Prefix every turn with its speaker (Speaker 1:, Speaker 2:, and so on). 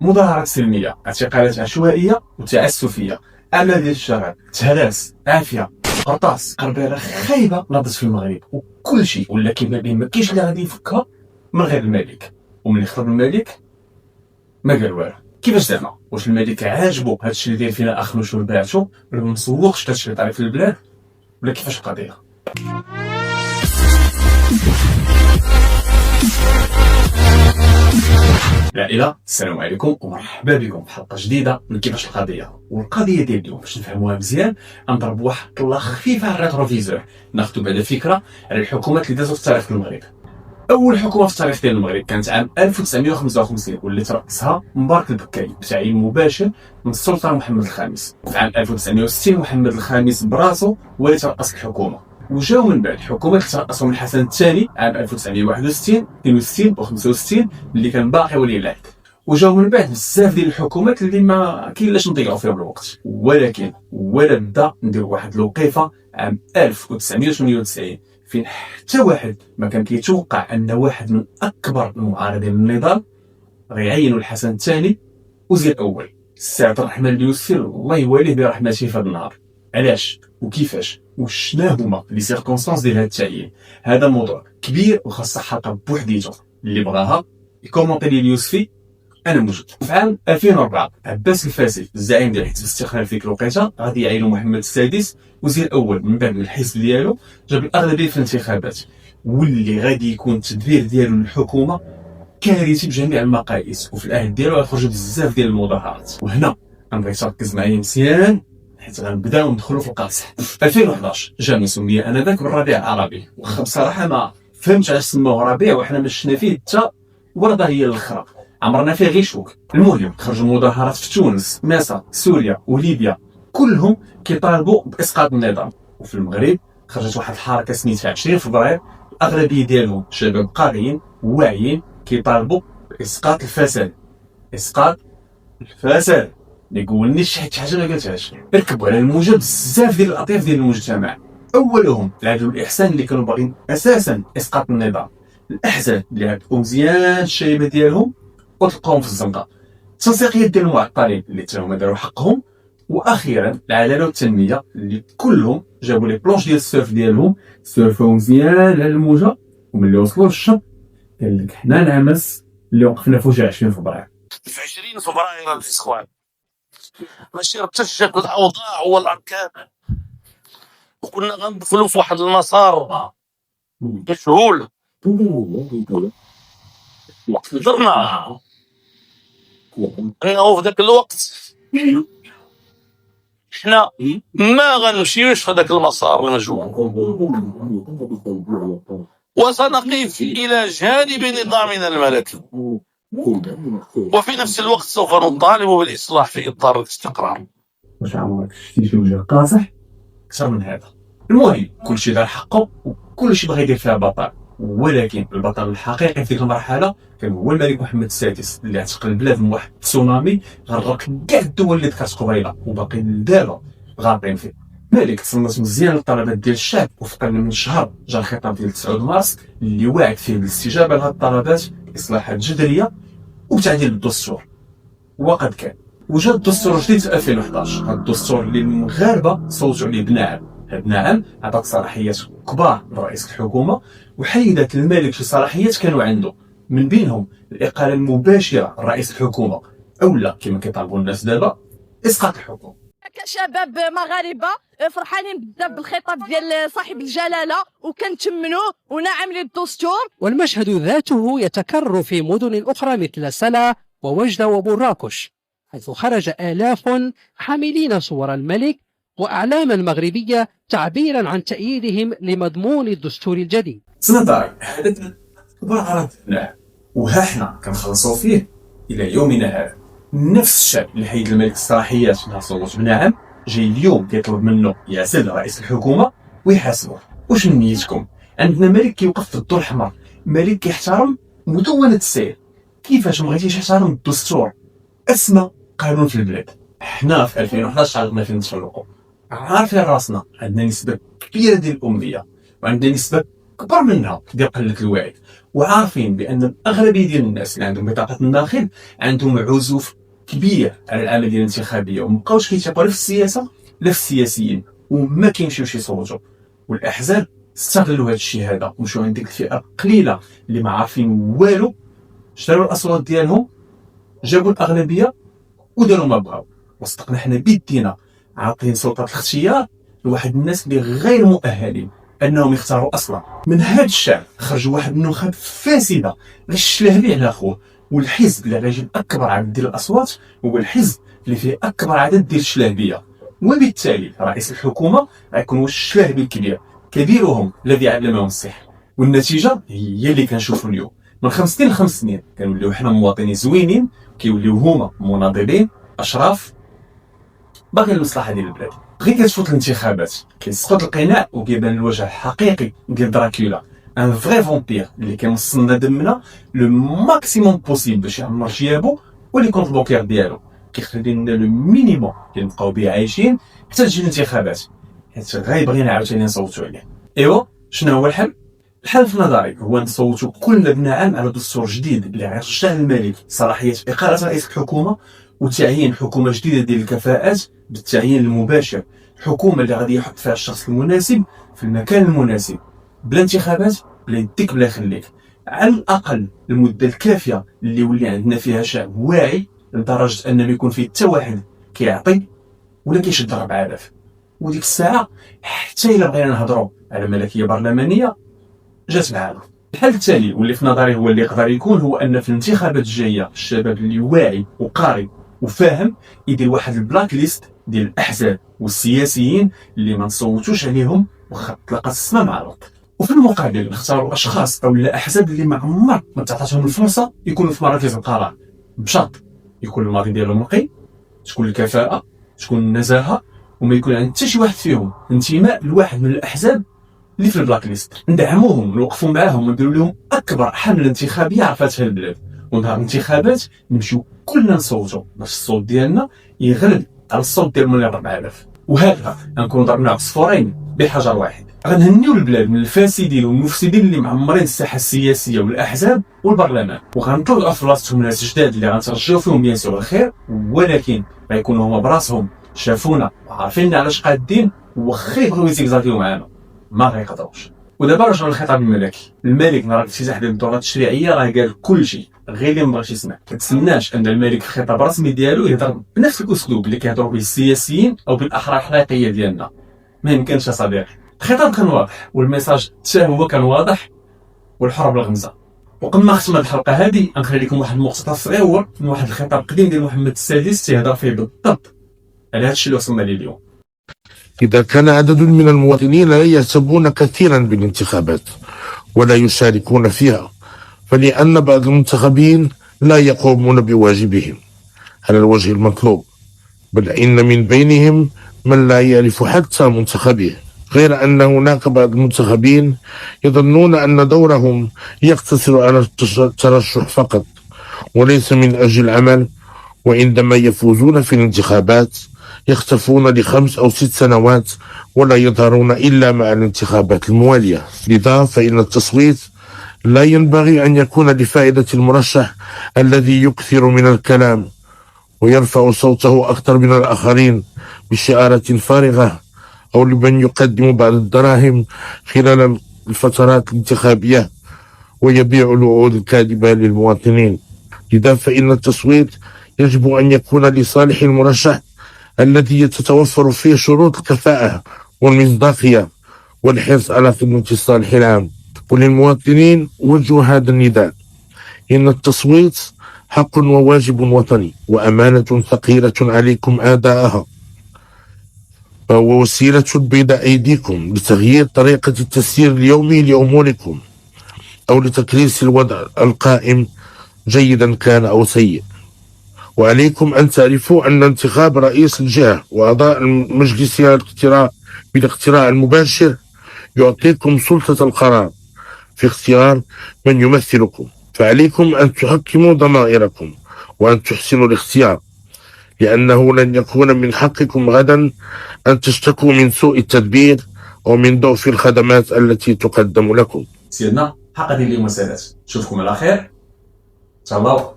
Speaker 1: مظاهرات سلميه، اعتقالات عشوائيه وتعسفيه، اعمال ديال الشارع، تهلاس، عافيه، قرطاس، قربيره خايبه ناضت في المغرب، وكل شيء ولا كيما بين ما كاينش اللي غادي يفكها من غير الملك. وملي خرج الملك ما قال والو. كيفاش زعما؟ واش الملك عاجبو هادشي اللي داير فينا اخنوش وباعتو ولا ما مسوقش هادشي اللي طري في البلاد، ولا كيفاش القضيه؟ العائلة، السلام عليكم ومرحبا بكم في حلقة جديدة من كيفاش القضية. والقضية ديال اليوم باش نفهموها مزيان غنضرب واحد الطلة خفيفة على الريتروفيزور، ناخدو بعدا فكرة على الحكومات اللي دازو في التاريخ المغرب. أول حكومة في التاريخ ديال المغرب كانت عام 1955 واللي ترأسها مبارك البكاي بتعيين مباشر من السلطان محمد الخامس. في عام 1960 محمد الخامس براسو هو اللي ترأس الحكومة، وجاو من بعد حكومات ترأسهم الحسن الثاني عام 1961 62 و65 اللي كان باقي ولي العهد، وجاو من بعد بزاف ديال الحكومات اللي ما كاينلاش نضيعوا فيهم الوقت. ولكن ولا بدا ندير واحد الوقيفه عام 1998 فين حتى واحد ما كان كيتوقع ان واحد من اكبر المعارضين للنظام غيعينوا الحسن الثاني وزير الاول السي عبد الرحمن اليوسفي الله يواليه برحمته في هذا النهار. علاش وكيفاش وشنا هما لي سيركونستانس ديال هذا التعيين؟ هذا موضوع كبير وخاصه حلقه بوحديته، اللي بغاها يكومونتي لي اليوسفي انا موجود. في عام 2004 عباس الفاسي الزعيم ديال حزب الاستقلال في ذيك الوقيته غادي يعينوا محمد السادس وزير الاول من بعد من الحزب ديالو جاب الاغلبيه في الانتخابات، واللي غادي يكون التدبير ديالو للحكومه كارثي بجميع المقاييس، وفي العهد ديالو غيخرجوا بزاف ديال المظاهرات. وهنا غنبغي تركز معايا مزيان حيت غنبداو ندخلوا في القاصح. 2011 جا من سميه انذاك بالربيع العربي، واخا بصراحه ما فهمتش علاش سموه ربيع وحنا ما شفنا فيه حتى ورده هي الاخرى، عمرنا فيه غير شوك. المهم خرجوا مظاهرات في تونس، مصر، سوريا وليبيا، كلهم كيطالبوا باسقاط النظام. وفي المغرب خرجت واحد الحركه سميتها 20 فبراير، الاغلبيه ديالهم شباب قاريين واعيين كيطالبوا باسقاط الفساد. اسقاط الفساد ما يقولنيش شي حاجه ما قلتهاش. ركبوا على الموجه بزاف ديال الاطياف ديال المجتمع، اولهم العدل والاحسان اللي كانوا باغيين اساسا اسقاط النظام، الاحزاب اللي عرفوا مزيان الشيبه ديالهم وتلقاهم في الزنقه، التنسيقيات ديال المعطلين اللي حتى هما داروا حقهم، واخيرا العداله والتنميه اللي كلهم جابوا لي بلونش ديال السيرف ديالهم، سيرفوا مزيان على الموجه، وملي وصلوا للشط قال لك حنا العمس اللي وقفنا في وجه 20 فبراير.
Speaker 2: في 20 فبراير الاخوان ماشي ارتجت الاوضاع والاركان، وكنا غندخلوا في واحد المسار مجهول. قدرنا انه في ذاك الوقت حنا ما غنمشيوش في ذاك المسار المجهول، وسنقف الى جانب نظامنا الملكي، وفي نفس الوقت سوف نطالب بالاصلاح في اطار الاستقرار.
Speaker 1: واش عمرك شفتي شي وجه قاصح اكثر من هذا؟ المهم كلشي دار حقه وكلشي بغى يدير فيها بطل، ولكن البطل الحقيقي في ديك المرحله كان هو الملك محمد السادس اللي اعتقل البلاد من واحد التسونامي غرق كاع الدول اللي ذكرت قبيله وباقي دابا غارقين فيه. الملك تصنت مزيان للطلبات ديال الشعب، وفقا من شهر جا الخطاب ديال 9 مارس اللي واعد فيه بالاستجابه لهاد الطلبات، اصلاحات جذريه وتعديل الدستور. وقد كان وجا الدستور الجديد في 2011، هذا الدستور اللي المغاربه صوتوا عليه بنعم. هاد نعم عطات صلاحيات كبار لرئيس الحكومه وحيدت الملك شي صلاحيات كانوا عنده، من بينهم الاقاله المباشره لرئيس الحكومه، اولا كما كيطالبوا الناس دابا اسقاط الحكومه.
Speaker 3: كشباب مغاربه فرحانين بزاف بالخطاب ديال صاحب الجلاله وكنتمنوه ونعم للدستور.
Speaker 4: والمشهد ذاته يتكرر في مدن أخرى مثل سلا ووجدة ومراكش، حيث خرج آلاف حاملين صور الملك وأعلاما مغربية تعبيرا عن تأييدهم لمضمون الدستور الجديد.
Speaker 1: سنتاري هذا كبر غرض له، وها حنا كنخلصوا فيه الى يومنا هذا. نفس الشعب اللي حيد الملك الصلاحيات اللي صوت بنعم جاي اليوم كيطلب منه يعزل رئيس الحكومه ويحاسبه. واش من نيتكم؟ عندنا ملك كيوقف في الضوء الاحمر، ملك كيحترم مدونه السير. كيفاش ما بغيتيش يحترم الدستور اسمى قانون في البلاد؟ حنا في 2011 عرفنا فين نتفرقوا، عارفين راسنا عندنا نسبه كبيره ديال الاميه وعندنا نسبه كبر منها ديال قله الوعي، وعارفين بان الاغلبيه ديال الناس اللي عندهم بطاقه الداخل عندهم عزوف كبير على العمليه الانتخابيه ومبقاوش كيتابعوا لا في السياسه لا في السياسيين وما كيمشيوش يصوتوا. والاحزاب استغلوا هذا الشيء هذا ومشاو عند ديك الفئه القليله اللي ما عارفين والو، شراو الاصوات ديالهم، جابوا الاغلبيه وداروا ما بغاو، وصدقنا حنا بيدينا عاطين سلطه الاختيار لواحد الناس اللي غير مؤهلين انهم يختاروا اصلا. من هذا الشعب خرجوا واحد النخب فاسده غير الشلهبي على اخوه، والحزب اللي غيجيب اكبر عدد ديال الاصوات هو الحزب اللي فيه اكبر عدد ديال الشلهبيه، وبالتالي رئيس الحكومه غيكون هو الشلهبي الكبير، كبيرهم الذي علمهم السحر. والنتيجه هي اللي كنشوفوا اليوم. من 5 سنين ل 5 سنين كنوليو حنا مواطنين زوينين، كيوليو هما مناضلين اشراف باغي المصلحه ديال البلاد. غير كتفوت الانتخابات كيسقط القناع وكيبان الوجه الحقيقي ديال دراكولا، ان فري فامبير اللي كيوصلنا دمنا لو ماكسيموم بوسيبل باش يعمر جيابو ولي كونت بوكير ديالو، كيخلي لنا لو مينيموم اللي نبقاو به عايشين حتى تجي الانتخابات، حيت غيبغينا عاوتاني نصوتوا عليه. ايوا شنو هو الحل؟ الحل في نظري هو نصوتوا كلنا بنعم على دستور جديد اللي غيرجع للملك صلاحيه اقاله رئيس الحكومه وتعيين حكومه جديده ديال الكفاءات بالتعيين المباشر، حكومه اللي غادي يحط فيها الشخص المناسب في المكان المناسب، بلا انتخابات، بلا يديك بلا يخليك، على الاقل المده الكافيه اللي يولي عندنا فيها شعب واعي لدرجه ان ما يكون فيه حتى واحد كيعطي ولا كيشد 4000. وديك الساعه حتى الا بغينا نهضروا على ملكيه برلمانيه جات العالم. الحل التالي واللي في نظري هو اللي يقدر يكون هو ان في الانتخابات الجايه الشباب اللي واعي وقاري وفاهم يدير واحد البلاك ليست ديال الاحزاب والسياسيين اللي ما نصوتوش عليهم واخا تلقى السما مع الارض، وفي المقابل نختاروا اشخاص او لا احزاب اللي ما عمر ما تعطاتهم الفرصه يكونوا في مراكز القرار، بشرط يكون الماضي ديالهم نقي، تكون الكفاءه، تكون النزاهه، وما يكون عند حتى شي واحد فيهم انتماء لواحد من الاحزاب اللي في البلاك ليست. ندعموهم ونوقفوا معاهم ونديروا لهم اكبر حمله انتخابيه عرفتها البلاد، ونهار الانتخابات نمشيو كلنا نصوتوا باش الصوت ديالنا يغلب على الصوت ديال مليار 4000. وهكذا غنكونوا ضربنا عصفورين بحجر واحد، غنهنيو البلاد من الفاسدين والمفسدين اللي معمرين الساحه السياسيه والاحزاب والبرلمان، وغنطلعوا في بلاصتهم ناس جداد اللي غنترجاو فيهم بيان سور الخير، ولكن غيكونوا هما براسهم شافونا وعارفين علاش قادين، وخا يبغيو يزيكزاكيو معانا ما غيقدروش. ودابا رجعوا للخطاب الملكي. الملك نهار الافتتاح ديال الدوره التشريعيه راه قال كل شيء، غير اللي مبغاش يسمع. ما تسناش ان الملك في الخطاب الرسمي ديالو يهضر بنفس الاسلوب اللي كيهضروا به السياسيين او بالاحرار الحقيقيه ديالنا. ما يمكنش يا صديقي. الخطاب كان واضح والميساج حتى هو كان واضح والحرب الغمزه. وقبل ما نختم هذه الحلقه هذه نخلي لكم واحد المقتطف صغير من واحد الخطاب قديم ديال محمد السادس تيهضر فيه بالضبط على هذا الشيء اللي وصلنا ليه اليوم.
Speaker 5: إذا كان عدد من المواطنين لا يهتمون كثيرا بالانتخابات ولا يشاركون فيها، فلأن بعض المنتخبين لا يقومون بواجبهم على الوجه المطلوب، بل إن من بينهم من لا يعرف حتى منتخبه، غير أن هناك بعض المنتخبين يظنون أن دورهم يقتصر على الترشح فقط وليس من أجل العمل، وعندما يفوزون في الانتخابات يختفون ل5 أو 6 سنوات ولا يظهرون إلا مع الانتخابات الموالية. لذا فإن التصويت لا ينبغي أن يكون لفائدة المرشح الذي يكثر من الكلام ويرفع صوته أكثر من الآخرين بشعارات فارغة، أو لمن يقدم بعض الدراهم خلال الفترات الانتخابية ويبيع الوعود الكاذبة للمواطنين. لذا فإن التصويت يجب أن يكون لصالح المرشح الذي تتوفر فيه شروط الكفاءة والمصداقية والحرص على خدمة الصالح العام. وللمواطنين وجه هذا النداء: إن التصويت حق وواجب وطني وأمانة ثقيلة عليكم أداءها، فهو وسيلة بين أيديكم لتغيير طريقة التسيير اليومي لأموركم أو لتكريس الوضع القائم جيدا كان أو سيء. وعليكم أن تعرفوا أن انتخاب رئيس الجهة وأعضاء المجلس بالاقتراع المباشر يعطيكم سلطة القرار في اختيار من يمثلكم، فعليكم أن تحكموا ضمائركم وأن تحسنوا الاختيار، لأنه لن يكون من حقكم غدا أن تشتكوا من سوء التدبير أو من ضعف الخدمات التي تقدم لكم.
Speaker 1: سيدنا الحلقه ديال اليوم السادات. نشوفكم على خير. تهلاو.